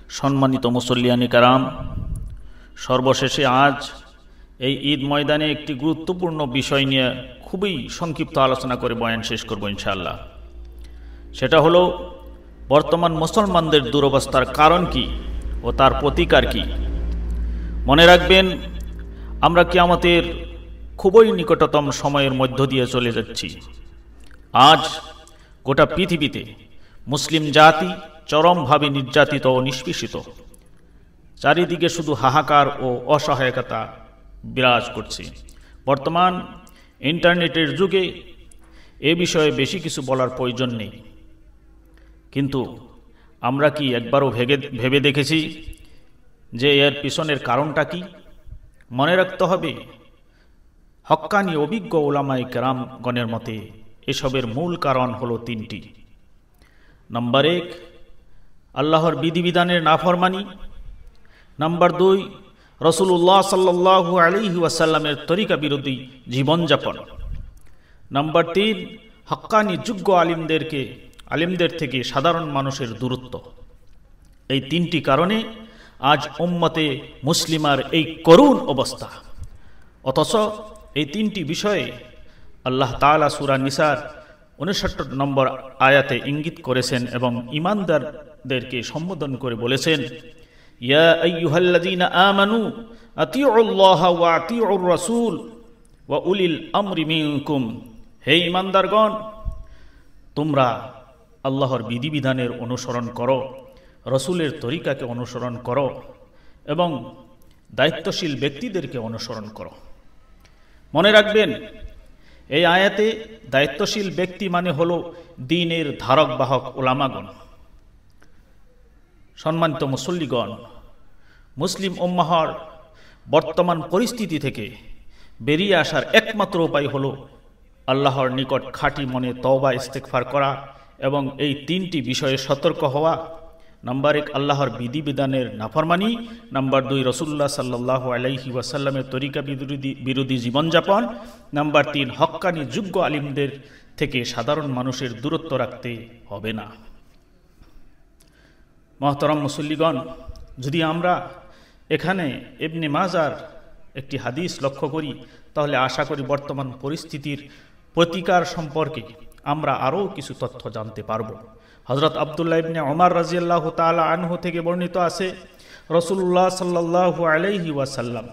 সম্মানিত মুসল্লিয়ানি কারাম, সর্বশেষে আজ এই ঈদ ময়দানে একটি গুরুত্বপূর্ণ বিষয় নিয়ে খুবই সংক্ষিপ্ত আলোচনা করে বয়ান শেষ করব ইনশাআল্লাহ। সেটা হলো বর্তমান মুসলমানদের দুরবস্থার কারণ কি ও তার প্রতিকার কি। মনে রাখবেন, আমরা কিয়ামতের খুবই নিকটতম সময়ের মধ্য দিয়ে চলে যাচ্ছি। আজ গোটা পৃথিবীতে মুসলিম জাতি চরমভাবে নির্যাতিত ও নিষ্পেষিত। চারিদিকে শুধু হাহাকার ও অসহায়তা বিরাজ করছে। বর্তমান ইন্টারনেটের যুগে এ বিষয়ে বেশি কিছু বলার প্রয়োজন নেই, কিন্তু আমরা কি একবারও ভেবে দেখেছি যে এর পিছনের কারণটা কি? মনে রাখতে হবে, হক্কানি অভিজ্ঞ উলামায়ে কেরামগণের মতে এসবের মূল কারণ হলো তিনটি। নাম্বার 1, আল্লাহর বিধিবিধানের নাফরমানি। নাম্বার 2, রাসূলুল্লাহ সাল্লাল্লাহু আলাইহি ওয়াসাল্লামের তরিকা বিরোধী জীবনযাপন। নাম্বার 3, হক্কানি যোগ্য আলিমদের থেকে সাধারণ মানুষের দূরত্ব। এই তিনটি কারণে আজ উম্মতে মুসলিমার এই করুণ অবস্থা। অথচ এই তিনটি বিষয়ে আল্লাহ তাআলা সূরা নিসার 59 নম্বর আয়াতে ইঙ্গিত করেছেন এবং ঈমানদারদেরকে সম্বোধন করে বলেছেন, ইয়া আইয়ুহাল্লাযীনা আমানু আতিউল্লাহ ওয়া আতিউর রাসূল ওয়া উলিল আমরি মিনকুম। হে ঈমানদারগণ, তোমরা আল্লাহর বিধিবিধানের অনুসরণ করো, রসুলের তরিকাকে অনুসরণ করো এবং দায়িত্বশীল ব্যক্তিদেরকে অনুসরণ করো। মনে রাখবেন, এই আয়াতে দায়িত্বশীল ব্যক্তি মানে হলো দ্বীনের ধারক বাহক উলামাগণ। সম্মানিত মুসল্লিগণ, মুসলিম উম্মাহর বর্তমান পরিস্থিতি থেকে বেরিয়ে আসার একমাত্র উপায় হলো আল্লাহর নিকট খাঁটি মনে তওবা ইস্তেগফার করা এবং এই তিনটি বিষয়ে সতর্ক হওয়া। নাম্বার 1, আল্লাহর বিধিবিধানের নাফরমানি। নাম্বার 2, রাসূলুল্লাহ সাল্লাল্লাহু আলাইহি ওয়াসাল্লামের তরিকা বিরোধী জীবনযাপন। নাম্বার 3, হক্কানি যোগ্য আলিমদের থেকে সাধারণ মানুষের দূরত্ব রাখতে হবে না। মুহতারাম মুসল্লিগণ, যদি আমরা এখানে ইবনে মাজার একটি হাদিস লক্ষ্য করি, তাহলে আশা করি বর্তমান পরিস্থিতির প্রতিকার সম্পর্কে আমরা আরও কিছু তথ্য জানতে পারব। হযরত আব্দুল্লাহ ইবনে ওমর রাদিয়াল্লাহু তাআলা আনহু থেকে বর্ণিত আছে, রাসূলুল্লাহ সাল্লাল্লাহু আলাইহি ওয়াসাল্লাম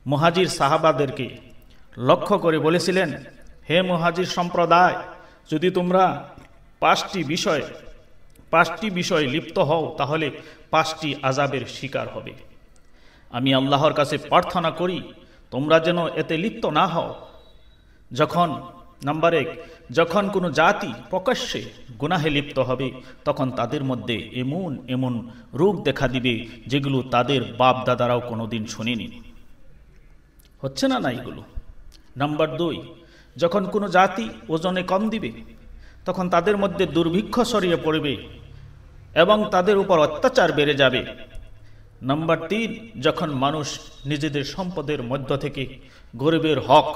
মুহাজির সাহাবাদেরকে লক্ষ্য করে বলেছিলেন, হে মুহাজির সম্প্রদায়, যদি তোমরা পাঁচটি বিষয় লিপ্ত হও তাহলে 5টি আযাবের শিকার হবে। আমি আল্লাহর কাছে প্রার্থনা করি তোমরা যেন এতে লিপ্ত না হও। নাম্বার 1, যখন কোনো জাতি প্রকাশ্যে গুনাহে লিপ্ত হবে তখন তাদের মধ্যে এমন রোগ দেখা দিবে যেগুলো তাদের বাপ দাদারাও কোনোদিন শুনেনি। হচ্ছে না এগুলো। নাম্বার 2, যখন কোনো জাতি ওজনে কম দিবে তখন তাদের মধ্যে দুর্ভিক্ষ ছড়িয়ে পড়বে এবং তাদের উপর অত্যাচার বেড়ে যাবে। নাম্বার 3, যখন মানুষ নিজেদের সম্পদের মধ্য থেকে গরিবের হক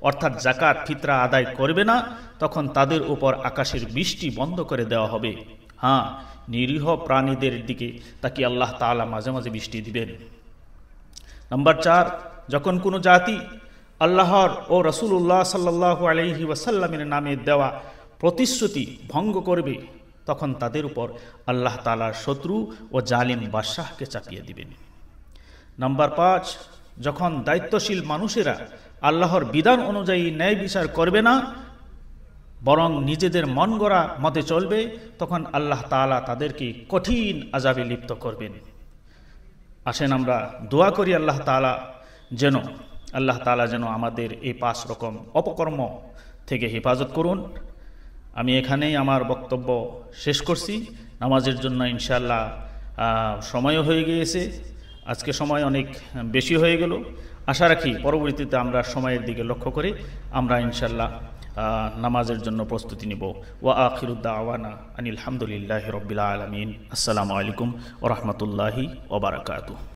অর্থাৎ যাকাত ফিতরা আদায় করবে না, তখন তাদের উপর আকাশের বৃষ্টি বন্ধ করে দেওয়া হবে। হ্যাঁ, নিরীহ প্রাণীদের দিকে তাকিয়ে আল্লাহ তাআলা মাঝে মাঝে বৃষ্টি দিবেন। নাম্বার 4, যখন কোনো জাতি আল্লাহর ও রাসূলুল্লাহ সাল্লাল্লাহু আলাইহি ওয়াসাল্লামের নামে দেওয়া প্রতিশ্রুতি ভঙ্গ করবে তখন তাদের উপর আল্লাহ তাআলার শত্রু ও জালিম বাদশাহকে চাপিয়ে দিবেন। নাম্বার 5, যখন দায়িত্বশীল মানুষেরা আল্লাহর বিধান অনুযায়ী ন্যায় বিচার করবে না বরং নিজেদের মন গড়া মতে চলবে, তখন আল্লাহ তাআলা তাদেরকে কঠিন আযাবে লিপ্ত করবেন। আসেন আমরা দোয়া করি আল্লাহ তাআলা যেন আমাদের এই 5 রকম অপকর্ম থেকে হেফাজত করুন। আমি এখানেই আমার বক্তব্য শেষ করছি। নামাজের জন্য ইনশাআল্লাহ সময়ও হয়ে গিয়েছে। আজকে সময় অনেক বেশি হয়ে গেল। আশা রাখি পরবর্তীতে আমরা সময়ের দিকে লক্ষ্য করে আমরা ইনশাআল্লাহ নামাজের জন্য প্রস্তুতি নিব। ওয়া আখিরু দাওয়ানা আনিল হামদুলিল্লাহি রাব্বিল আলামিন। আসসালামু আলাইকুম ওয়া রাহমাতুল্লাহি ওয়া বারাকাতুহু।